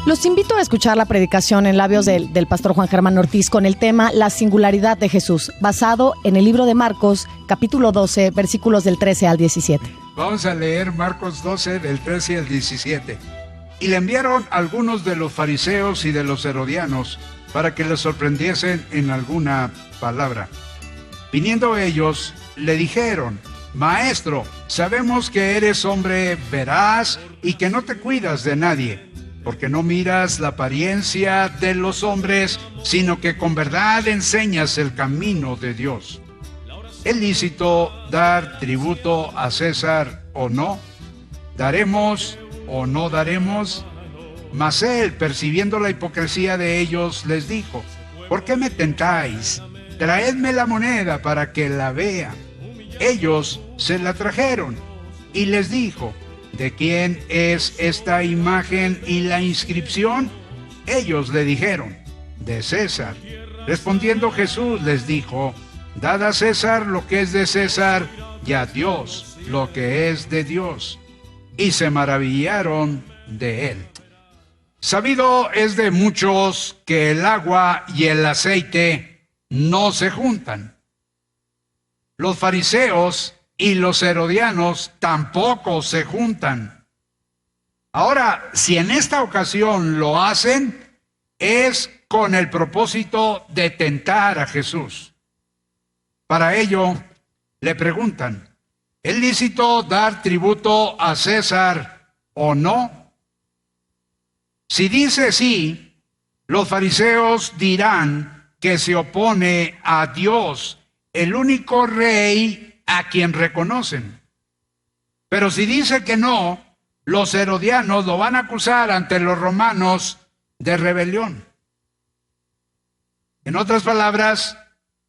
Los invito a escuchar la predicación en labios del pastor Juan Germán Ortiz con el tema La singularidad de Jesús, basado en el libro de Marcos, capítulo 12, versículos del 13 al 17. Vamos a leer Marcos 12, del 13 al 17. Y le enviaron algunos de los fariseos y de los herodianos para que le sorprendiesen en alguna palabra. Viniendo ellos, le dijeron: Maestro, sabemos que eres hombre veraz y que no te cuidas de nadie, porque no miras la apariencia de los hombres, sino que con verdad enseñas el camino de Dios. ¿Es lícito dar tributo a César o no? ¿Daremos o no daremos? Mas él, percibiendo la hipocresía de ellos, les dijo: ¿Por qué me tentáis? Traedme la moneda para que la vea. Ellos se la trajeron y les dijo: ¿de quién es esta imagen y la inscripción? Ellos le dijeron: de César. Respondiendo Jesús les dijo: Dad a César lo que es de César, y a Dios lo que es de Dios. Y se maravillaron de él. Sabido es de muchos que el agua y el aceite no se juntan. Los fariseos y los herodianos tampoco se juntan. Ahora, si en esta ocasión lo hacen, es con el propósito de tentar a Jesús. Para ello, le preguntan: ¿es lícito dar tributo a César o no? Si dice sí, los fariseos dirán que se opone a Dios, el único rey a quien reconocen. Pero si dice que no, los herodianos lo van a acusar ante los romanos de rebelión. En otras palabras,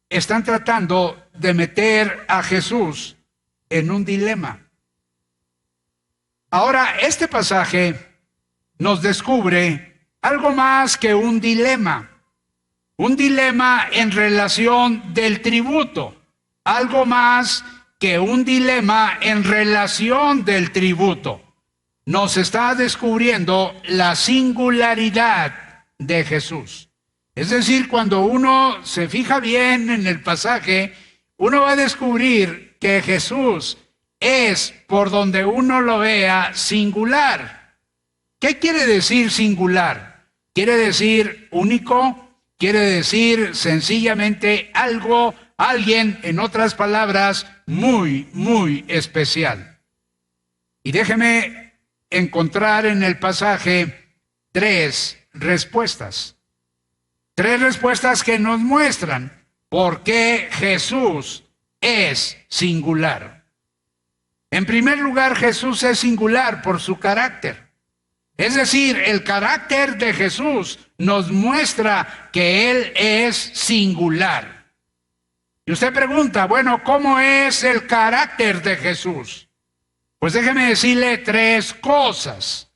están tratando de meter a Jesús en un dilema. Ahora, este pasaje nos descubre algo más que un dilema en relación del tributo, algo más que un dilema en relación del tributo. Nos está descubriendo la singularidad de Jesús. Es decir, cuando uno se fija bien en el pasaje, uno va a descubrir que Jesús es, por donde uno lo vea, singular. ¿Qué quiere decir singular? Quiere decir único, quiere decir sencillamente algo, alguien, en otras palabras, muy, muy especial. Y déjeme encontrar en el pasaje tres respuestas que nos muestran por qué Jesús es singular. En primer lugar, Jesús es singular por su carácter. Es decir, el carácter de Jesús nos muestra que Él es singular. Y usted pregunta, bueno, ¿cómo es el carácter de Jesús? Pues déjeme decirle tres cosas.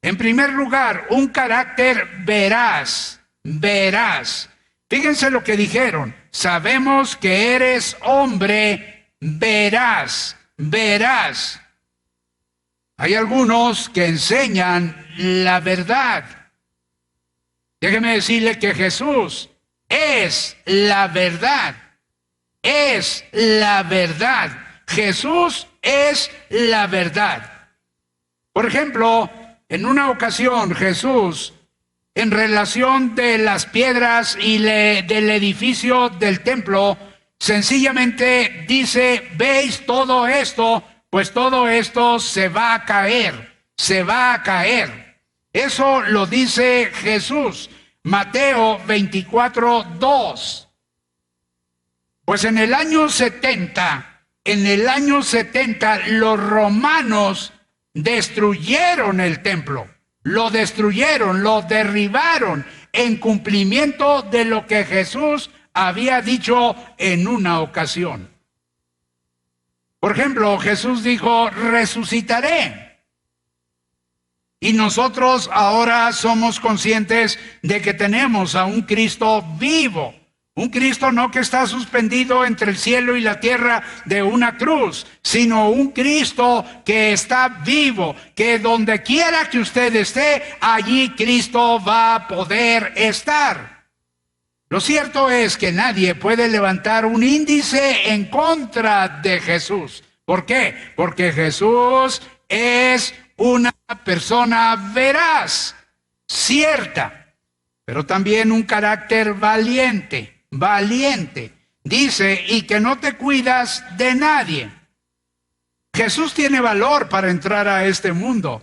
En primer lugar, un carácter veraz. Fíjense lo que dijeron: sabemos que eres hombre veraz. Hay algunos que enseñan la verdad. Déjeme decirle que Jesús es la verdad. Jesús es la verdad. Por ejemplo, en una ocasión Jesús, en relación de las piedras y del edificio del templo, sencillamente dice: ¿veis todo esto? Pues todo esto se va a caer. Eso lo dice Jesús. Mateo 24:2. Pues en el año 70, los romanos destruyeron el templo. Lo destruyeron, lo derribaron en cumplimiento de lo que Jesús había dicho en una ocasión. Por ejemplo, Jesús dijo: resucitaré. Y nosotros ahora somos conscientes de que tenemos a un Cristo vivo, Un Cristo no que está suspendido entre el cielo y la tierra de una cruz, sino un Cristo que está vivo, que donde quiera que usted esté, allí Cristo va a poder estar. Lo cierto es que nadie puede levantar un índice en contra de Jesús. ¿Por qué? Porque Jesús es una persona veraz, cierta, pero también un carácter valiente. Dice, y que no te cuidas de nadie. Jesús tiene valor para entrar a este mundo.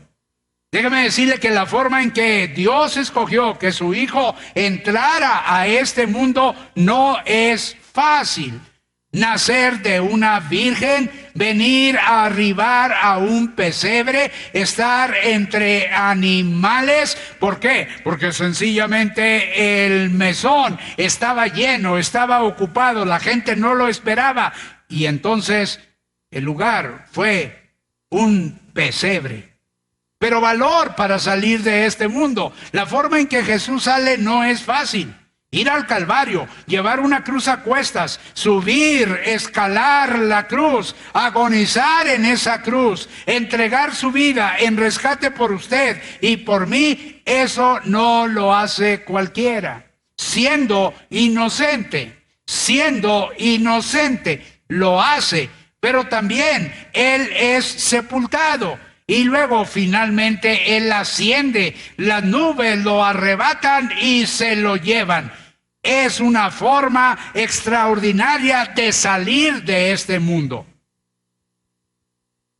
Déjeme decirle que la forma en que Dios escogió que su Hijo entrara a este mundo no es fácil. Nacer de una virgen, venir a arribar a un pesebre, estar entre animales. ¿Por qué? Porque sencillamente el mesón estaba lleno, estaba ocupado, la gente no lo esperaba. Y entonces el lugar fue un pesebre. Pero valor para salir de este mundo. La forma en que Jesús sale no es fácil. Ir al Calvario, llevar una cruz a cuestas, subir, escalar la cruz, agonizar en esa cruz, entregar su vida en rescate por usted y por mí, eso no lo hace cualquiera. Siendo inocente, lo hace, pero también Él es sepultado. Y luego finalmente Él asciende, las nubes lo arrebatan y se lo llevan. Es una forma extraordinaria de salir de este mundo.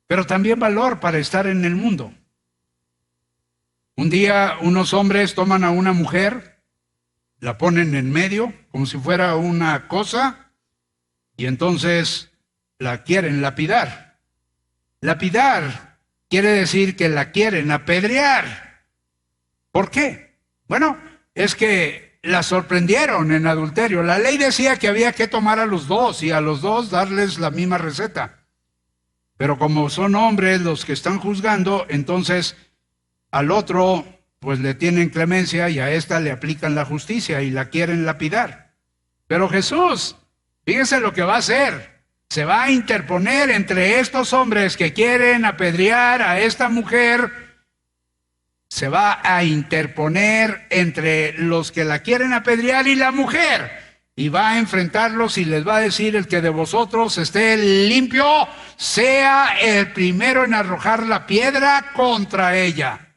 Pero también valor para estar en el mundo. Un día unos hombres toman a una mujer, la ponen en medio como si fuera una cosa y entonces la quieren lapidar. Lapidar quiere decir que la quieren apedrear. ¿Por qué? Bueno, es que la sorprendieron en adulterio. La ley decía que había que tomar a los dos y a los dos darles la misma receta. Pero como son hombres los que están juzgando, entonces al otro pues le tienen clemencia y a esta le aplican la justicia y la quieren lapidar. Pero Jesús, fíjense lo que va a hacer. Se va a interponer entre estos hombres que quieren apedrear a esta mujer. Se va a interponer entre los que la quieren apedrear y la mujer. Y va a enfrentarlos y les va a decir: el que de vosotros esté limpio, sea el primero en arrojar la piedra contra ella.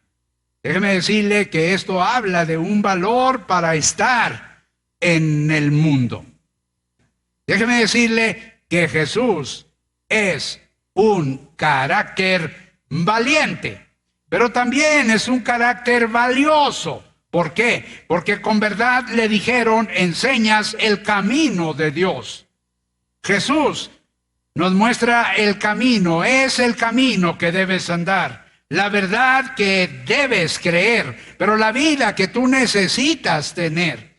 Déjeme decirle que esto habla de un valor para estar en el mundo. Déjeme decirle que Jesús es un carácter valiente, pero también es un carácter valioso. ¿Por qué? Porque con verdad le dijeron: enseñas el camino de Dios. Jesús nos muestra el camino, es el camino que debes andar, la verdad que debes creer, pero la vida que tú necesitas tener.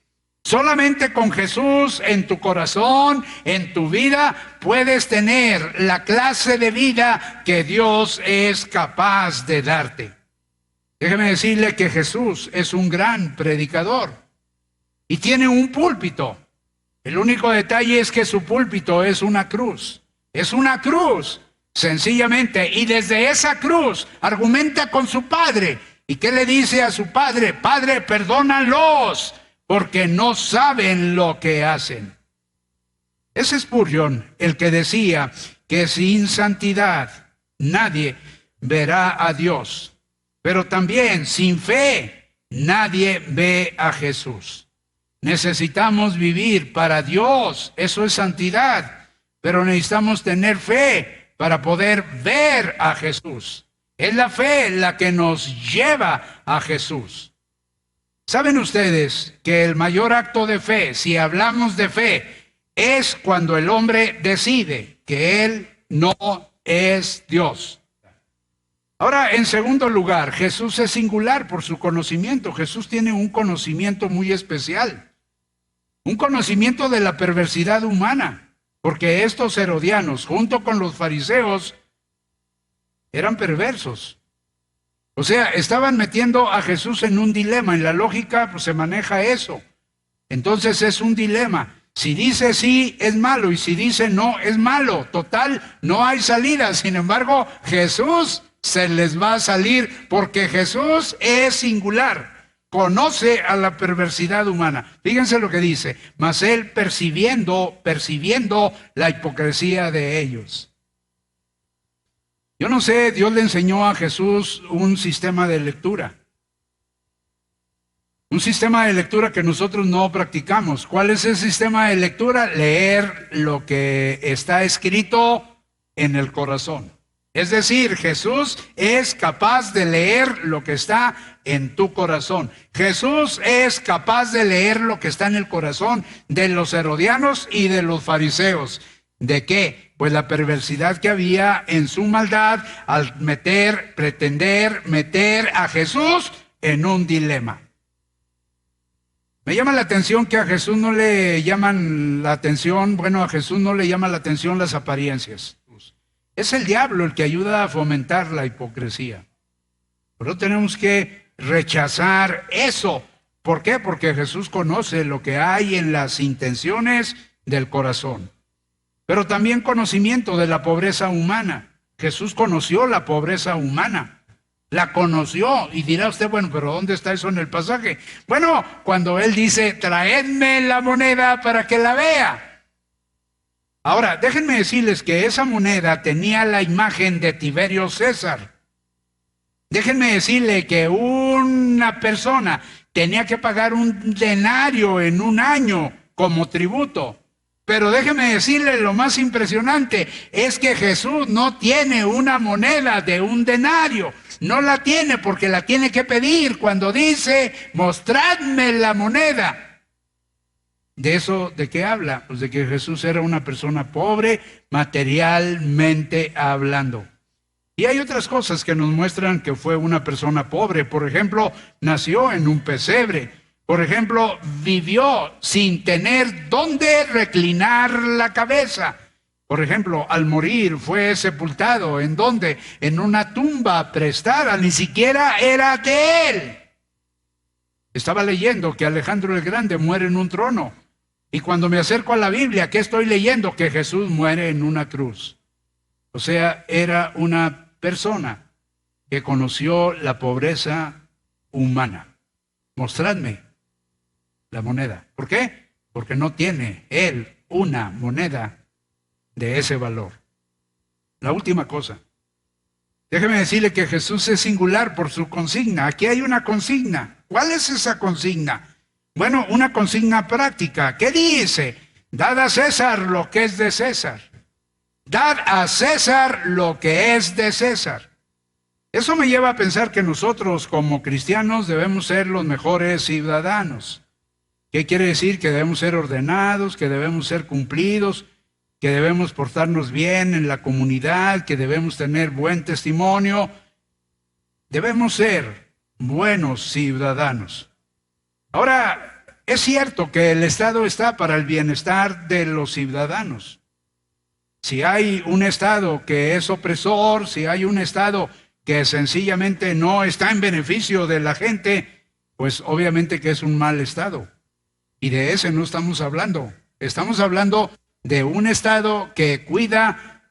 Solamente con Jesús en tu corazón, en tu vida, puedes tener la clase de vida que Dios es capaz de darte. Déjeme decirle que Jesús es un gran predicador y tiene un púlpito. El único detalle es que su púlpito es una cruz. Es una cruz, sencillamente. Y desde esa cruz argumenta con su Padre. ¿Y qué le dice a su Padre? Padre, perdónalos, porque no saben lo que hacen. Es Spurgeon el que decía que sin santidad nadie verá a Dios. Pero también sin fe nadie ve a Jesús. Necesitamos vivir para Dios, eso es santidad. Pero necesitamos tener fe para poder ver a Jesús. Es la fe la que nos lleva a Jesús. ¿Saben ustedes que el mayor acto de fe, si hablamos de fe, es cuando el hombre decide que Él no es Dios? Ahora, en segundo lugar, Jesús es singular por su conocimiento. Jesús tiene un conocimiento muy especial. Un conocimiento de la perversidad humana. Porque estos herodianos, junto con los fariseos, eran perversos. O sea, estaban metiendo a Jesús en un dilema. En la lógica pues, se maneja eso. Entonces es un dilema. Si dice sí, es malo, y si dice no, es malo. Total, no hay salida. Sin embargo, Jesús se les va a salir porque Jesús es singular. Conoce a la perversidad humana. Fíjense lo que dice. Mas él percibiendo la hipocresía de ellos. Yo no sé, Dios le enseñó a Jesús un sistema de lectura. Un sistema de lectura que nosotros no practicamos. ¿Cuál es el sistema de lectura? Leer lo que está escrito en el corazón. Es decir, Jesús es capaz de leer lo que está en tu corazón. Jesús es capaz de leer lo que está en el corazón de los herodianos y de los fariseos. ¿De qué? Pues la perversidad que había en su maldad al pretender meter a Jesús en un dilema. Me llama la atención que a Jesús no le llaman la atención, a Jesús no le llama la atención las apariencias. Es el diablo el que ayuda a fomentar la hipocresía. Pero tenemos que rechazar eso. ¿Por qué? Porque Jesús conoce lo que hay en las intenciones del corazón. Pero también conocimiento de la pobreza humana. Jesús conoció la pobreza humana. La conoció, y dirá usted, pero ¿dónde está eso en el pasaje? Bueno, cuando él dice, traedme la moneda para que la vea. Ahora, déjenme decirles que esa moneda tenía la imagen de Tiberio César. Déjenme decirle que una persona tenía que pagar un denario en un año como tributo. Pero déjenme decirle lo más impresionante, es que Jesús no tiene una moneda de un denario. No la tiene porque la tiene que pedir cuando dice, mostradme la moneda. ¿De eso de qué habla? Pues de que Jesús era una persona pobre, materialmente hablando. Y hay otras cosas que nos muestran que fue una persona pobre. Por ejemplo, nació en un pesebre. Por ejemplo, vivió sin tener dónde reclinar la cabeza. Por ejemplo, al morir fue sepultado. ¿En dónde? En una tumba prestada, ni siquiera era de él. Estaba leyendo que Alejandro el Grande muere en un trono. Y cuando me acerco a la Biblia, ¿qué estoy leyendo? Que Jesús muere en una cruz. O sea, era una persona que conoció la pobreza humana. Mostradme la moneda. ¿Por qué? Porque no tiene él una moneda de ese valor. La última cosa. Déjeme decirle que Jesús es singular por su consigna. Aquí hay una consigna. ¿Cuál es esa consigna? Bueno, una consigna práctica. ¿Qué dice? Dad a César lo que es de César. Dad a César lo que es de César. Eso me lleva a pensar que nosotros como cristianos debemos ser los mejores ciudadanos. ¿Qué quiere decir? Que debemos ser ordenados, que debemos ser cumplidos, que debemos portarnos bien en la comunidad, que debemos tener buen testimonio. Debemos ser buenos ciudadanos. Ahora, es cierto que el Estado está para el bienestar de los ciudadanos. Si hay un Estado que es opresor, si hay un Estado que sencillamente no está en beneficio de la gente, pues obviamente que es un mal Estado. Y de ese no estamos hablando. Estamos hablando de un Estado que cuida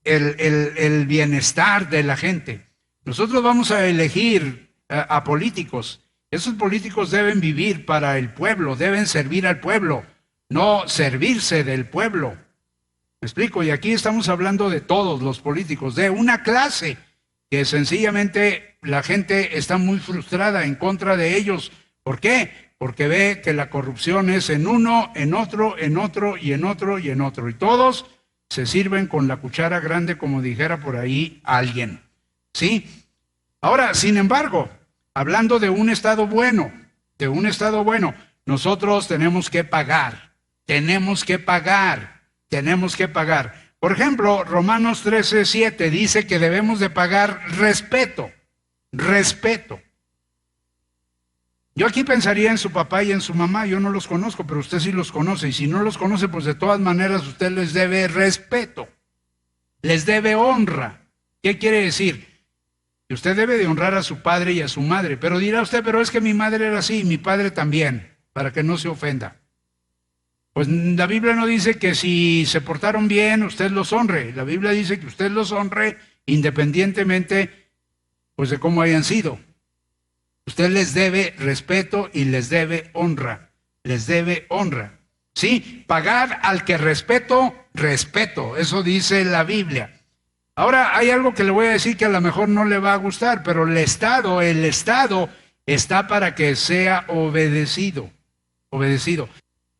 el bienestar de la gente. Nosotros vamos a elegir a políticos. Esos políticos deben vivir para el pueblo, deben servir al pueblo, no servirse del pueblo. ¿Me explico? Y aquí estamos hablando de todos los políticos, de una clase que sencillamente la gente está muy frustrada en contra de ellos. ¿Por qué? Porque ve que la corrupción es en uno, en otro, en otro y en otro y en otro. Y todos se sirven con la cuchara grande, como dijera por ahí alguien. ¿Sí? Ahora, sin embargo, hablando de un Estado bueno, nosotros tenemos que pagar. Por ejemplo, Romanos 13:7 dice que debemos de pagar respeto. Yo aquí pensaría en su papá y en su mamá. Yo no los conozco, pero usted sí los conoce. Y si no los conoce, pues de todas maneras usted les debe respeto. Les debe honra. ¿Qué quiere decir? Que usted debe de honrar a su padre y a su madre. Pero dirá usted, pero es que mi madre era así y mi padre también, para que no se ofenda. Pues la Biblia no dice que si se portaron bien, usted los honre. La Biblia dice que usted los honre independientemente, pues, de cómo hayan sido. Usted les debe respeto y les debe honra. Les debe honra. Sí, pagar al que respeto, respeto. Eso dice la Biblia. Ahora hay algo que le voy a decir que a lo mejor no le va a gustar, pero el Estado está para que sea obedecido. Obedecido.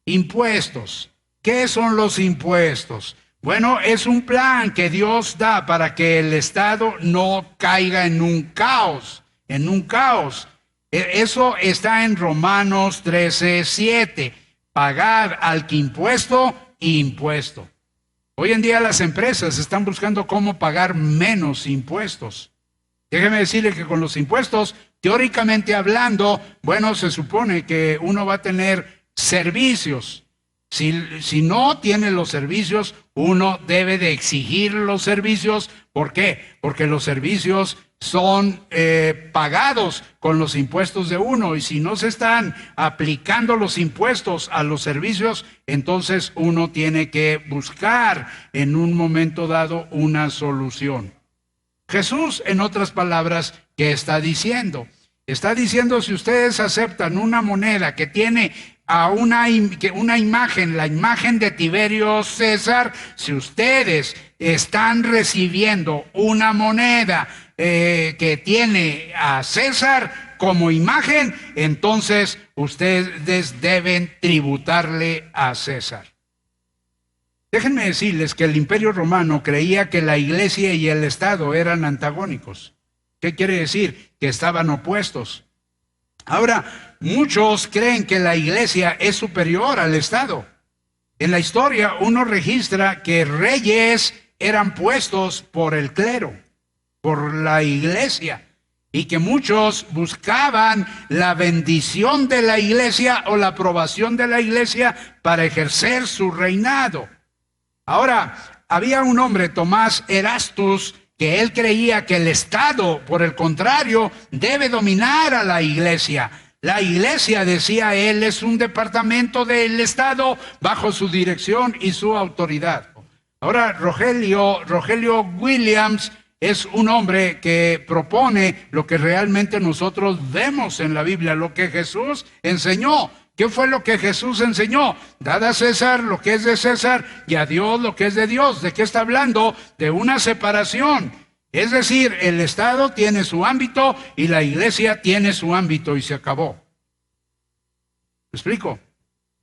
Impuestos. ¿Qué son los impuestos? Bueno, es un plan que Dios da para que el Estado no caiga en un caos, Eso está en Romanos 13:7. Pagar al que impuesto, impuesto. Hoy en día las empresas están buscando cómo pagar menos impuestos. Déjeme decirle que con los impuestos, teóricamente hablando, bueno, se supone que uno va a tener servicios. Si no tiene los servicios, uno debe de exigir los servicios. ¿Por qué? Porque los servicios son pagados con los impuestos de uno, y si no se están aplicando los impuestos a los servicios, entonces uno tiene que buscar en un momento dado una solución. Jesús, en otras palabras, ¿qué está diciendo? Está diciendo, si ustedes aceptan una moneda que tiene a una imagen, la imagen de Tiberio César, si ustedes están recibiendo una moneda que tiene a César como imagen, entonces ustedes deben tributarle a César. Déjenme decirles que el Imperio Romano creía que la Iglesia y el Estado eran antagónicos. ¿Qué quiere decir? Que estaban opuestos. Ahora, muchos creen que la Iglesia es superior al Estado. En la historia uno registra que reyes eran puestos por el clero, por la Iglesia, y que muchos buscaban la bendición de la Iglesia o la aprobación de la Iglesia para ejercer su reinado. Ahora, había un hombre, Tomás Erastus, que él creía que el Estado, por el contrario, debe dominar a la Iglesia. La Iglesia, decía él, es un departamento del Estado bajo su dirección y su autoridad. Ahora, Rogelio Williams es un hombre que propone lo que realmente nosotros vemos en la Biblia, lo que Jesús enseñó. ¿Qué fue lo que Jesús enseñó? Dad a César lo que es de César y a Dios lo que es de Dios. ¿De qué está hablando? De una separación. Es decir, el Estado tiene su ámbito y la Iglesia tiene su ámbito, y se acabó. ¿Me explico?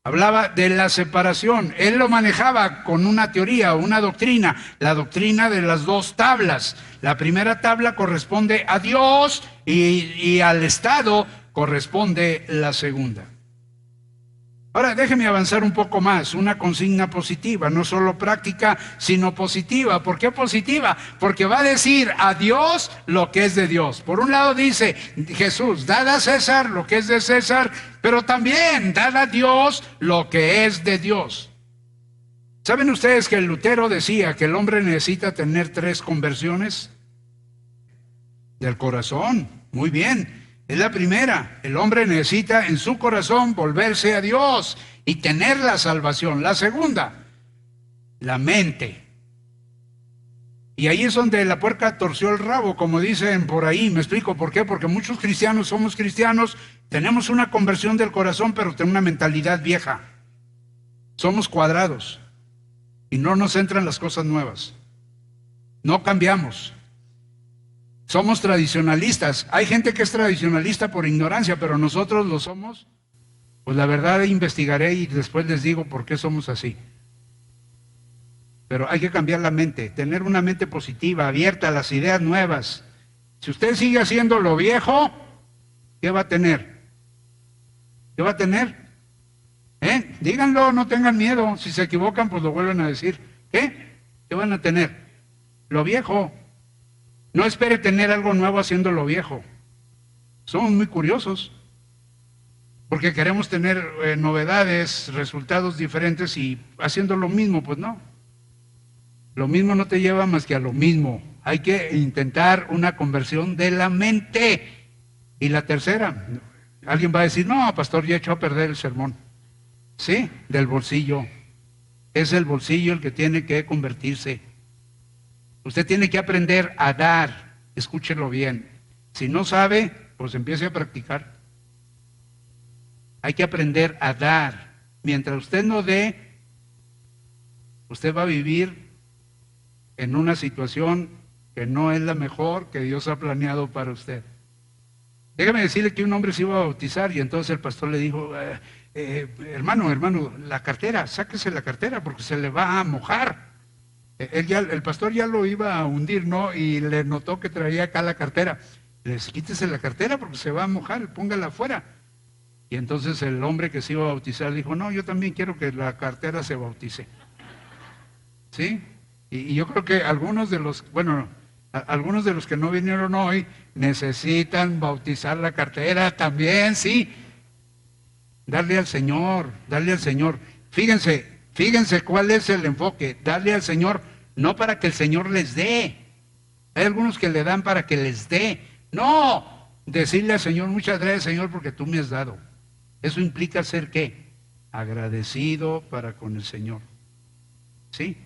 Hablaba de la separación. Él lo manejaba con una teoría, una doctrina, la doctrina de las dos tablas. La primera tabla corresponde a Dios y al Estado corresponde la segunda. Ahora déjeme avanzar un poco más, una consigna positiva, no solo práctica, sino positiva. ¿Por qué positiva? Porque va a decir a Dios lo que es de Dios. Por un lado dice Jesús, dad a César lo que es de César, pero también dad a Dios lo que es de Dios. ¿Saben ustedes que Lutero decía que el hombre necesita tener 3 conversiones? Del corazón, muy bien. Es la primera. El hombre necesita en su corazón volverse a Dios y tener la salvación. La segunda, la mente. Y ahí es donde la puerca torció el rabo, como dicen por ahí. ¿Me explico por qué? Porque muchos cristianos somos cristianos, tenemos una conversión del corazón, pero tenemos una mentalidad vieja. Somos cuadrados y no nos entran las cosas nuevas. No cambiamos. Somos tradicionalistas. Hay gente que es tradicionalista por ignorancia, pero nosotros lo somos. Pues la verdad investigaré y después les digo por qué somos así. Pero hay que cambiar la mente, tener una mente positiva, abierta a las ideas nuevas. Si usted sigue haciendo lo viejo, ¿qué va a tener? ¿Qué va a tener? Díganlo, no tengan miedo. Si se equivocan, pues lo vuelven a decir. ¿Qué van a tener? Lo viejo. No espere tener algo nuevo haciendo lo viejo. Somos muy curiosos, porque queremos tener novedades, resultados diferentes, y haciendo lo mismo, pues no. Lo mismo no te lleva más que a lo mismo. Hay que intentar una conversión de la mente. Y la tercera, alguien va a decir, no, pastor, ya echó a perder el sermón. Sí, del bolsillo. Es el bolsillo el que tiene que convertirse. Usted tiene que aprender a dar. Escúchelo bien. Si no sabe, pues empiece a practicar. Hay que aprender a dar. Mientras usted no dé, usted va a vivir en una situación que no es la mejor que Dios ha planeado para usted. Déjame decirle que un hombre se iba a bautizar y entonces el pastor le dijo, hermano, la cartera, sáquese la cartera porque se le va a mojar. El pastor ya lo iba a hundir, ¿no? Y le notó que traía acá la cartera. Le dice, quítese la cartera porque se va a mojar, póngala afuera. Y entonces el hombre que se iba a bautizar dijo, no, yo también quiero que la cartera se bautice. ¿Sí? Y yo creo que algunos de los que no vinieron hoy necesitan bautizar la cartera también, sí. Darle al Señor. Fíjense cuál es el enfoque. Darle al Señor, no para que el Señor les dé. Hay algunos que le dan para que les dé. No, decirle al Señor, muchas gracias Señor porque tú me has dado. Eso implica ser ¿qué? Agradecido para con el Señor. ¿Sí?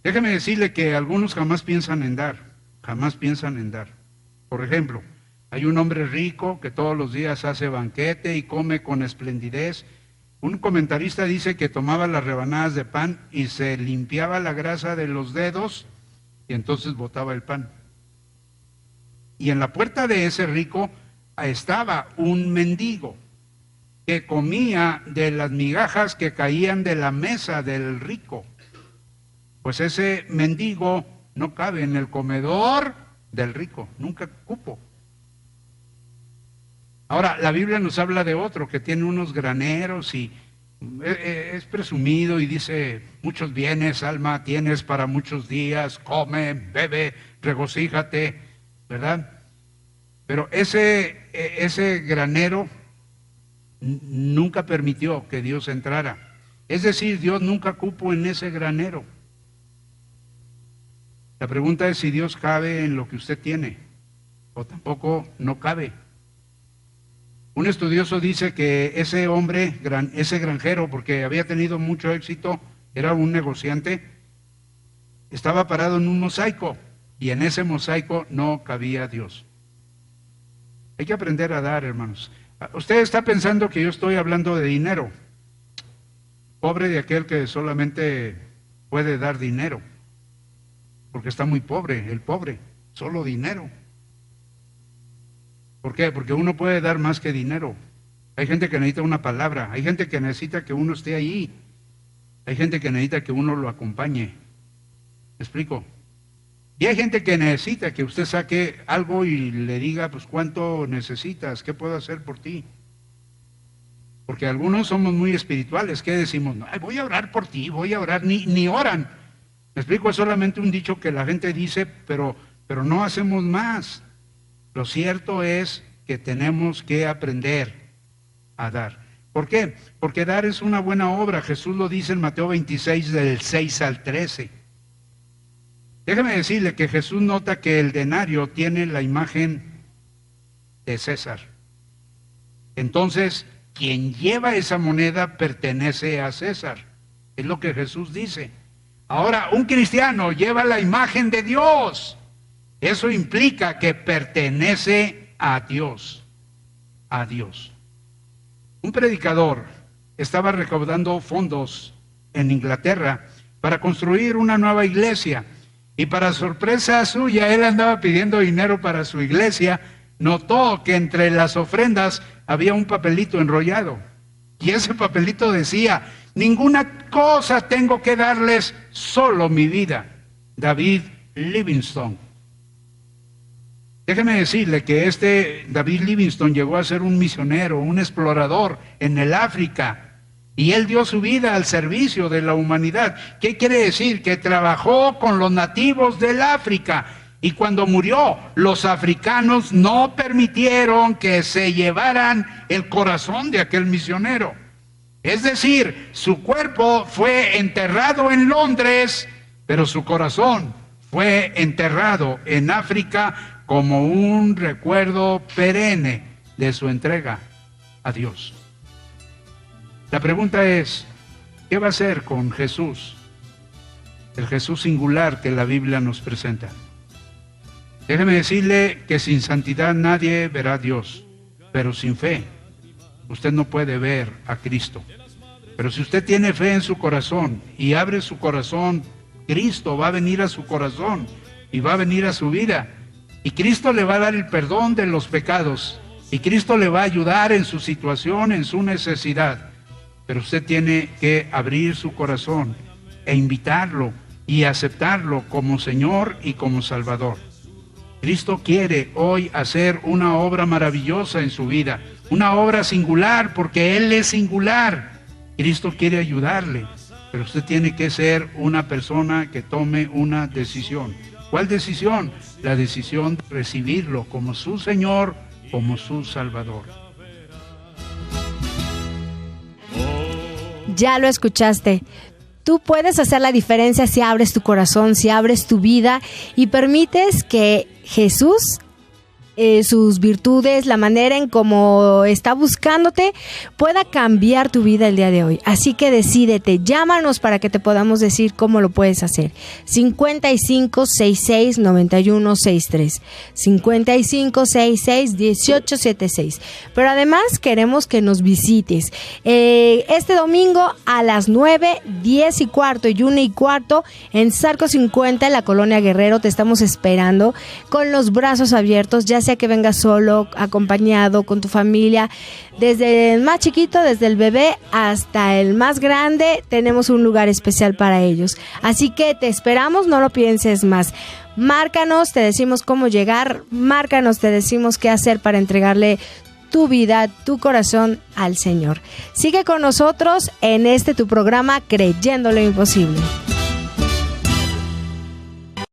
Déjeme decirle que algunos jamás piensan en dar. Por ejemplo, hay un hombre rico que todos los días hace banquete y come con esplendidez. Un comentarista dice que tomaba las rebanadas de pan y se limpiaba la grasa de los dedos y entonces botaba el pan. Y en la puerta de ese rico estaba un mendigo que comía de las migajas que caían de la mesa del rico. Pues ese mendigo no cabe en el comedor del rico, nunca cupo. Ahora, la Biblia nos habla de otro que tiene unos graneros y es presumido y dice, muchos bienes, alma, tienes para muchos días, come, bebe, regocíjate, ¿verdad? Pero ese granero nunca permitió que Dios entrara. Es decir, Dios nunca cupo en ese granero. La pregunta es si Dios cabe en lo que usted tiene, o tampoco no cabe. Un estudioso dice que ese hombre, ese granjero, porque había tenido mucho éxito, era un negociante, estaba parado en un mosaico, y en ese mosaico no cabía Dios. Hay que aprender a dar, hermanos. Usted está pensando que yo estoy hablando de dinero. Pobre de aquel que solamente puede dar dinero. Porque está muy pobre, el pobre, solo dinero. ¿Por qué? Porque uno puede dar más que dinero. Hay gente que necesita una palabra, hay gente que necesita que uno esté ahí, hay gente que necesita que uno lo acompañe. ¿Me explico? Y hay gente que necesita que usted saque algo y le diga, pues, ¿cuánto necesitas? ¿Qué puedo hacer por ti? Porque algunos somos muy espirituales. ¿Qué decimos? No, voy a orar por ti, voy a orar, ni oran. Me explico, es solamente un dicho que la gente dice, pero no hacemos más. Lo cierto es que tenemos que aprender a dar. ¿Por qué? Porque dar es una buena obra. Jesús lo dice en Mateo 26, del 6 al 13. Déjeme decirle que Jesús nota que el denario tiene la imagen de César. Entonces, quien lleva esa moneda pertenece a César. Es lo que Jesús dice. Ahora, un cristiano lleva la imagen de Dios. Eso implica que pertenece a Dios. A Dios. Un predicador estaba recaudando fondos en Inglaterra para construir una nueva iglesia. Y para sorpresa suya, él andaba pidiendo dinero para su iglesia. Notó que entre las ofrendas había un papelito enrollado. Y ese papelito decía, ninguna cosa tengo que darles, solo mi vida. David Livingstone. Déjeme decirle que David Livingstone llegó a ser un misionero, un explorador en el África. Y él dio su vida al servicio de la humanidad. ¿Qué quiere decir? Que trabajó con los nativos del África. Y cuando murió, los africanos no permitieron que se llevaran el corazón de aquel misionero. Es decir, su cuerpo fue enterrado en Londres, pero su corazón fue enterrado en África como un recuerdo perenne de su entrega a Dios. La pregunta es, ¿qué va a hacer con Jesús? El Jesús singular que la Biblia nos presenta. Déjeme decirle que sin santidad nadie verá a Dios, pero sin fe usted no puede ver a Cristo. Pero si usted tiene fe en su corazón y abre su corazón, Cristo va a venir a su corazón y va a venir a su vida. Y Cristo le va a dar el perdón de los pecados. Y Cristo le va a ayudar en su situación, en su necesidad. Pero usted tiene que abrir su corazón e invitarlo y aceptarlo como Señor y como Salvador. Cristo quiere hoy hacer una obra maravillosa en su vida, una obra singular, porque Él es singular. Cristo quiere ayudarle, pero usted tiene que ser una persona que tome una decisión. ¿Cuál decisión? La decisión de recibirlo como su Señor, como su Salvador. Ya lo escuchaste. Tú puedes hacer la diferencia si abres tu corazón, si abres tu vida y permites que Jesús, sus virtudes, la manera en cómo está buscándote, pueda cambiar tu vida el día de hoy. Así que decídete, llámanos para que te podamos decir cómo lo puedes hacer. 5566-9163, 5566-1876. Pero además queremos que nos visites. Este domingo a las 9, 10 y cuarto y 1 y cuarto en Zarco 50, en la Colonia Guerrero, te estamos esperando con los brazos abiertos, ya sea que vengas solo, acompañado, con tu familia, desde el más chiquito, desde el bebé hasta el más grande, tenemos un lugar especial para ellos. Así que te esperamos, no lo pienses más. Márcanos, te decimos cómo llegar, márcanos, te decimos qué hacer para entregarle tu vida, tu corazón al Señor. Sigue con nosotros en tu programa Creyendo lo Imposible.